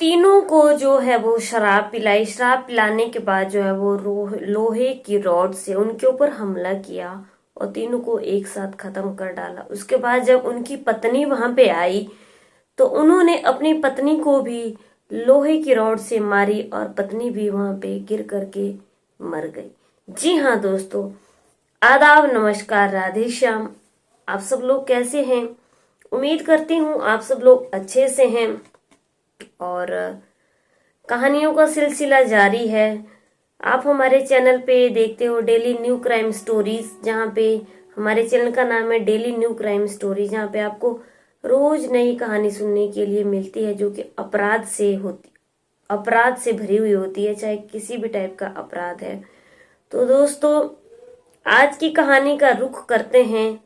तीनों को जो है वो शराब पिलाई। शराब पिलाने के बाद जो है वो लोहे की रॉड से उनके ऊपर हमला किया और तीनों को एक साथ खत्म कर डाला। उसके बाद जब उनकी पत्नी वहां पे आई तो उन्होंने अपनी पत्नी को भी लोहे की रॉड से मारी और पत्नी भी वहां पे गिर करके मर गई। जी हाँ दोस्तों, आदाब, नमस्कार, राधे श्याम। आप सब लोग कैसे हैं? उम्मीद करती हूँ आप सब लोग अच्छे से हैं। और कहानियों का सिलसिला जारी है। आप हमारे चैनल पे देखते हो डेली न्यू क्राइम स्टोरीज, जहाँ पे हमारे चैनल का नाम है डेली न्यू क्राइम स्टोरी, जहाँ पे आपको रोज नई कहानी सुनने के लिए मिलती है जो कि अपराध से भरी हुई होती है, चाहे किसी भी टाइप का अपराध है। तो दोस्तों, आज की कहानी का रुख करते हैं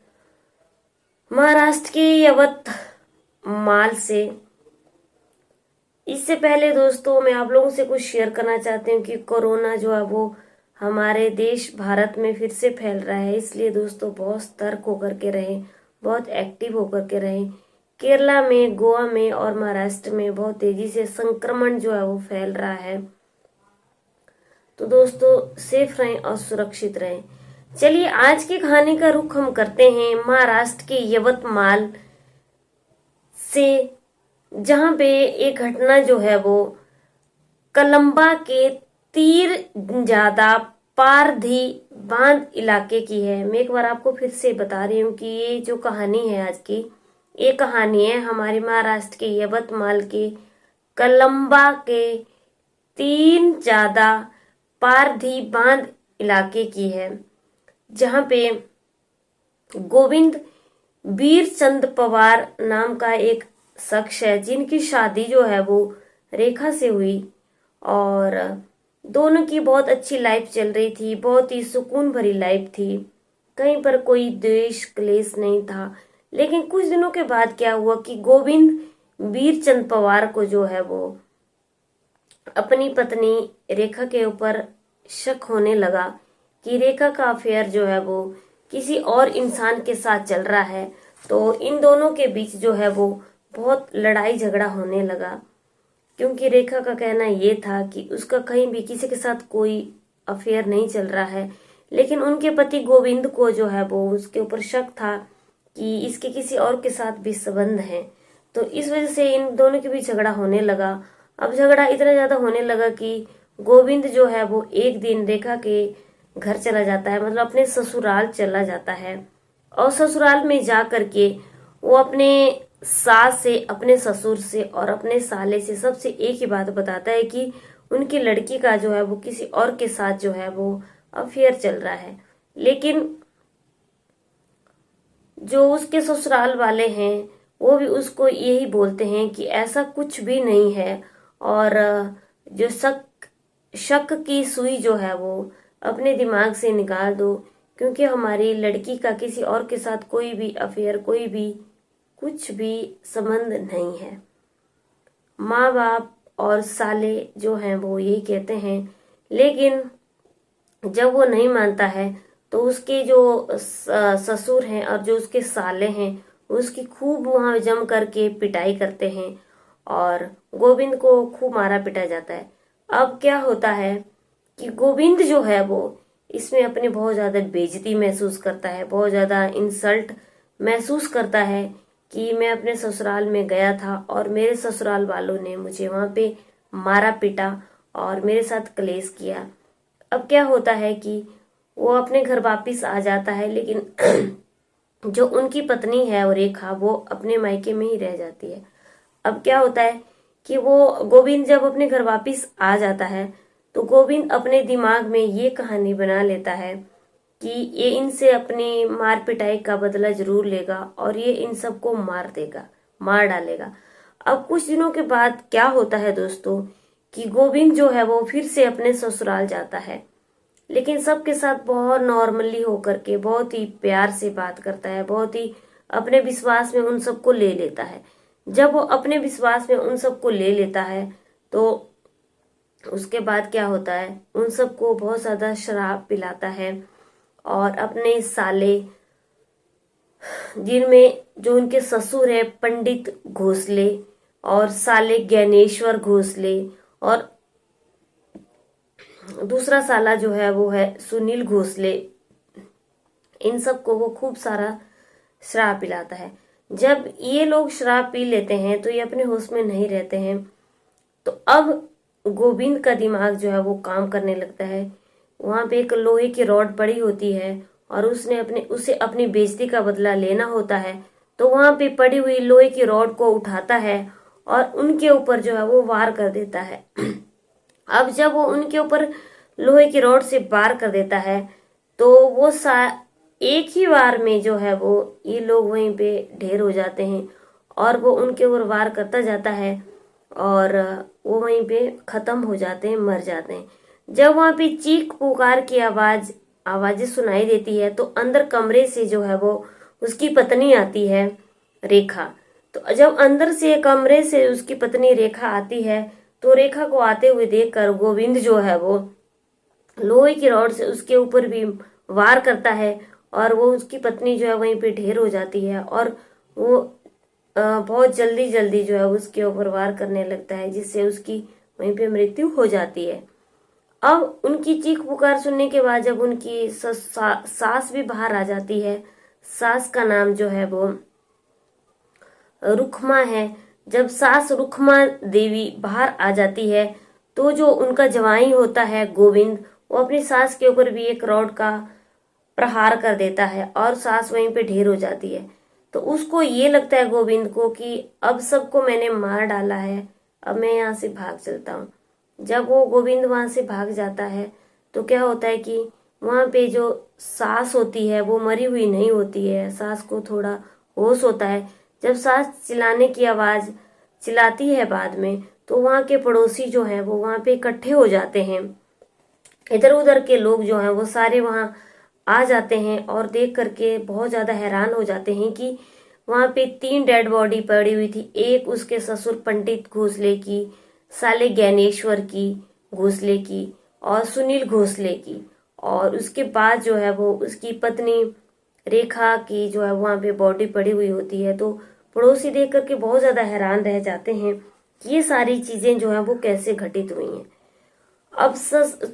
महाराष्ट्र के यवतमाल से। इससे पहले दोस्तों, मैं आप लोगों से कुछ शेयर करना चाहती हूँ कि कोरोना जो है वो हमारे देश भारत में फिर से फैल रहा है। इसलिए दोस्तों बहुत सतर्क होकर के रहें, बहुत एक्टिव होकर के रहें। केरला में, गोवा में और महाराष्ट्र में बहुत तेजी से संक्रमण जो है वो फैल रहा है। तो दोस्तों सेफ रहें और सुरक्षित रहें। चलिए आज की कहानी का रुख हम करते हैं महाराष्ट्र के यवतमाल से, जहां पे एक घटना जो है वो कलंबा के तीर ज्यादा पारधी बांध इलाके की है। मैं एक बार आपको फिर से बता रही हूँ कि ये जो कहानी है आज की, ये कहानी है हमारे महाराष्ट्र के यवतमाल के कलंबा के तीन ज्यादा पारधी बांध इलाके की है, जहां पे गोविंद वीरचंद पवार नाम का एक शख्स है, जिनकी शादी जो है वो रेखा से हुई और दोनों की बहुत अच्छी लाइफ चल रही थी, बहुत ही सुकून भरी लाइफ थी, कहीं पर कोई द्वेष क्लेश नहीं था। लेकिन कुछ दिनों के बाद क्या हुआ कि गोविंद वीरचंद पवार को जो है वो अपनी पत्नी रेखा के ऊपर शक होने लगा कि रेखा का अफेयर जो है वो किसी और इंसान के साथ चल रहा है। तो इन दोनों के बीच जो है वो बहुत लड़ाई झगड़ा होने लगा, क्योंकि रेखा का कहना ये था कि उसका कहीं भी किसी के साथ कोई अफेयर नहीं चल रहा है, लेकिन उनके पति गोविंद को जो है वो उसके ऊपर शक था कि इसके किसी और के साथ भी संबंध है। तो इस वजह से इन दोनों के बीच झगड़ा होने लगा। अब झगड़ा इतना ज्यादा होने लगा कि गोविंद जो है वो एक दिन रेखा के घर चला जाता है, मतलब अपने ससुराल चला जाता है, और ससुराल में जा करके वो अपने सास से, अपने ससुर से और अपने साले से सबसे एक ही बात बताता है कि उनकी लड़की का जो है वो किसी और के साथ जो है वो अफेयर चल रहा है। लेकिन जो उसके ससुराल वाले हैं वो भी उसको यही बोलते हैं कि ऐसा कुछ भी नहीं है, और जो शक की सुई जो है वो अपने दिमाग से निकाल दो, क्योंकि हमारी लड़की का किसी और के साथ कोई भी अफेयर, कोई भी कुछ भी संबंध नहीं है। माँ बाप और साले जो हैं वो यही कहते हैं, लेकिन जब वो नहीं मानता है तो उसके जो ससुर हैं और जो उसके साले हैं उसकी खूब वहां जम करके पिटाई करते हैं और गोविंद को खूब मारा पिटा जाता है। अब क्या होता है कि गोविंद जो है वो इसमें अपनी बहुत ज्यादा बेइज्जती महसूस करता है, बहुत ज्यादा इंसल्ट महसूस करता है कि मैं अपने ससुराल में गया था और मेरे ससुराल वालों ने मुझे वहां पे मारा पीटा और मेरे साथ क्लेश किया। अब क्या होता है कि वो अपने घर वापिस आ जाता है, लेकिन जो उनकी पत्नी है और रेखा, वो अपने मायके में ही रह जाती है। अब क्या होता है कि वो गोविंद जब अपने घर वापिस आ जाता है तो गोविंद अपने दिमाग में ये कहानी बना लेता है कि ये इनसे अपनी मार पिटाई का बदला जरूर लेगा और ये इन सबको मार देगा, मार डालेगा। अब कुछ दिनों के बाद क्या होता है दोस्तों कि गोविंद जो है वो फिर से अपने ससुराल जाता है, लेकिन सबके साथ बहुत नॉर्मली होकर के बहुत ही प्यार से बात करता है, बहुत ही अपने विश्वास में उन सबको ले लेता है। जब वो अपने विश्वास में उन सबको ले लेता है तो उसके बाद क्या होता है, उन सबको बहुत ज्यादा शराब पिलाता है और अपने साले, जिनमें जो उनके ससुर है पंडित घोसले और साले ज्ञानेश्वर घोषले, और दूसरा साला जो है वो है सुनील घोषले। इन सबको वो खूब सारा शराब पिलाता है। जब ये लोग शराब पी लेते हैं तो ये अपने होश में नहीं रहते हैं। तो अब गोविंद का दिमाग जो है वो काम करने लगता है। वहां पे एक लोहे की रॉड पड़ी होती है और उसे अपनी बेइज्जती का बदला लेना होता है। तो वहां पे पड़ी हुई लोहे की रॉड को उठाता है और उनके ऊपर जो है वो वार कर देता है। अब जब वो उनके ऊपर लोहे की रॉड से वार कर देता है तो वो एक ही वार में जो है वो ये लोग वहीं पे ढेर हो जाते हैं और वो उनके ऊपर वार करता जाता है और वो वहीं पे खत्म हो जाते हैं, मर जाते हैं। जब वहां पे चीख पुकार की आवाजें सुनाई देती है तो अंदर कमरे से जो है वो उसकी पत्नी आती है, रेखा। तो जब अंदर से कमरे से उसकी पत्नी रेखा आती है तो रेखा को आते हुए देखकर गोविंद जो है वो लोहे की रॉड से उसके ऊपर भी वार करता है और वो उसकी पत्नी जो है वहीं पे ढेर हो जाती है और वो बहुत जल्दी जल्दी जो है उसके ऊपर वार करने लगता है, जिससे उसकी वहीं पे मृत्यु हो जाती है। अब उनकी चीख पुकार सुनने के बाद जब उनकी सास भी बाहर आ जाती है, सास का नाम जो है वो रुखमा है। जब सास रुखमा देवी बाहर आ जाती है तो जो उनका जवाई होता है गोविंद, वो अपनी सास के ऊपर भी एक रॉड का प्रहार कर देता है और सास वहीं पे ढेर हो जाती है। तो उसको ये लगता है गोविंद को कि अब सबको मैंने मार डाला है, अब मैं यहाँ से भाग चलता हूँ। जब वो गोविंद वहां से भाग जाता है तो क्या होता है कि वहां पे जो सास होती है वो मरी हुई नहीं होती है, सास को थोड़ा होश होता है। जब सास चिल्लाने की आवाज चिल्लाती है बाद में तो वहां के पड़ोसी जो हैं वो वहां पे इकट्ठे हो जाते हैं। इधर उधर के लोग जो हैं वो सारे वहां आ जाते हैं और देख करके बहुत ज्यादा हैरान हो जाते हैं कि वहां पे 3 डेड बॉडी पड़ी हुई थी। एक उसके ससुर पंडित घोषले की, साले ज्ञानेश्वर की घोषले की और सुनील घोषले की, और उसके बाद जो है वो उसकी पत्नी रेखा की जो है वहां पे बॉडी पड़ी हुई होती है। तो पड़ोसी देख करके बहुत ज्यादा हैरान रह जाते हैं कि ये सारी चीजें जो है वो कैसे घटित हुई हैं। अब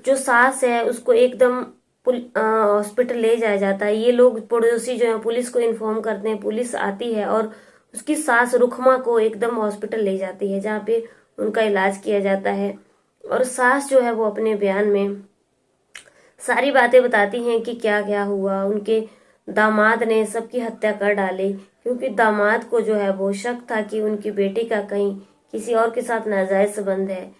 जो सास है उसको एकदम हॉस्पिटल ले जाया जाता है। ये लोग पड़ोसी जो है पुलिस को इन्फॉर्म करते हैं, पुलिस आती है और उसकी सास रुखमा को एकदम हॉस्पिटल ले जाती है जहाँ पे उनका इलाज किया जाता है। और सास जो है वो अपने बयान में सारी बातें बताती हैं कि क्या क्या हुआ। उनके दामाद ने सबकी हत्या कर डाली क्योंकि दामाद को जो है वो शक था कि उनकी बेटी का कहीं किसी और के साथ नाजायज संबंध है।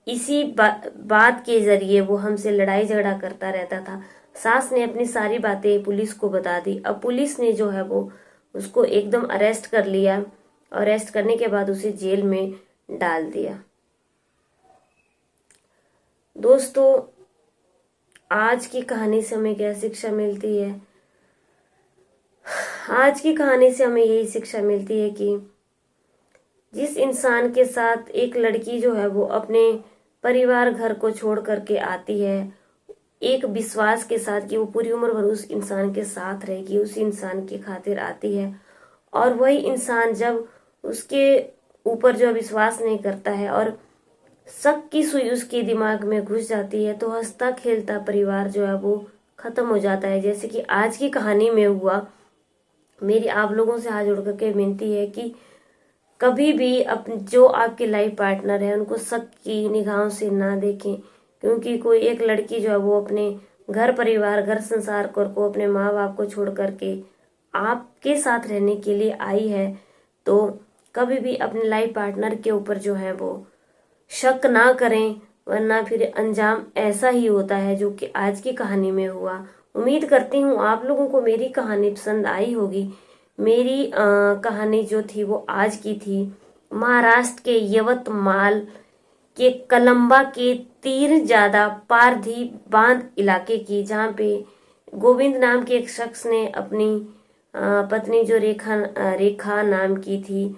इसी बात के जरिए वो हमसे लड़ाई झगड़ा करता रहता था। सास ने अपनी सारी बातें पुलिस को बता दी। अब पुलिस ने जो है वो उसको एकदम अरेस्ट कर लिया। अरेस्ट करने के बाद उसे जेल में डाल दिया। दोस्तों, आज की कहानी से हमें क्या शिक्षा मिलती है? आज की कहानी से हमें यही शिक्षा मिलती है कि जिस इंसान के साथ एक लड़की जो है वो अपने परिवार घर को छोड़ करके आती है, एक विश्वास के साथ कि वो पूरी उम्र भर उस इंसान के साथ रहेगी, उस इंसान की खातिर आती है, और वही इंसान जब उसके ऊपर जो विश्वास नहीं करता है और शक की सुई उसके दिमाग में घुस जाती है तो हंसता खेलता परिवार जो है वो खत्म हो जाता है। जैसे कि आज की कहानी में हुआ। मेरी आप लोगों से हाथ जोड़ करके विनती है कि कभी भी जो आपके लाइफ पार्टनर है उनको शक की निगाहों से ना देखें, क्योंकि कोई एक लड़की जो है वो अपने घर परिवार घर संसार को अपने माँ बाप को छोड़ करके आपके साथ रहने के लिए आई है। तो कभी भी अपने लाइफ पार्टनर के ऊपर जो है वो शक ना करें, वरना फिर अंजाम ऐसा ही होता है जो कि आज की कहानी में हुआ। उम्मीद करती हूँ आप लोगों को मेरी कहानी पसंद आई होगी। मेरी कहानी जो थी वो आज की थी महाराष्ट्र के यवतमाल के कलम्बा के तीर ज्यादा पारधी बांध इलाके की, जहाँ पे गोविंद नाम के एक शख्स ने अपनी पत्नी जो रेखा नाम की थी,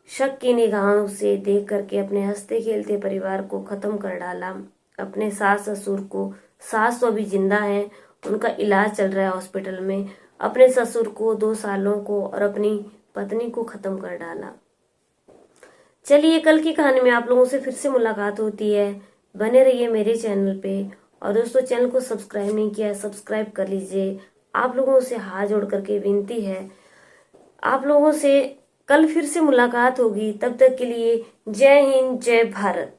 शक की निगाहों से देख करके अपने हंसते खेलते परिवार को खत्म कर डाला। अपने सास ससुर को, सास तो अभी जिंदा है, उनका इलाज चल रहा है हॉस्पिटल में, अपने ससुर को 2 सालों को और अपनी पत्नी को खत्म कर डाला। चलिए कल की कहानी में आप लोगों से फिर से मुलाकात होती है। बने रहिए मेरे चैनल पे। और दोस्तों, चैनल को सब्सक्राइब नहीं किया है, सब्सक्राइब कर लीजिए। आप लोगों से हाथ जोड़ करके विनती है। आप लोगों से कल फिर से मुलाकात होगी। तब तक के लिए जय हिंद, जय भारत।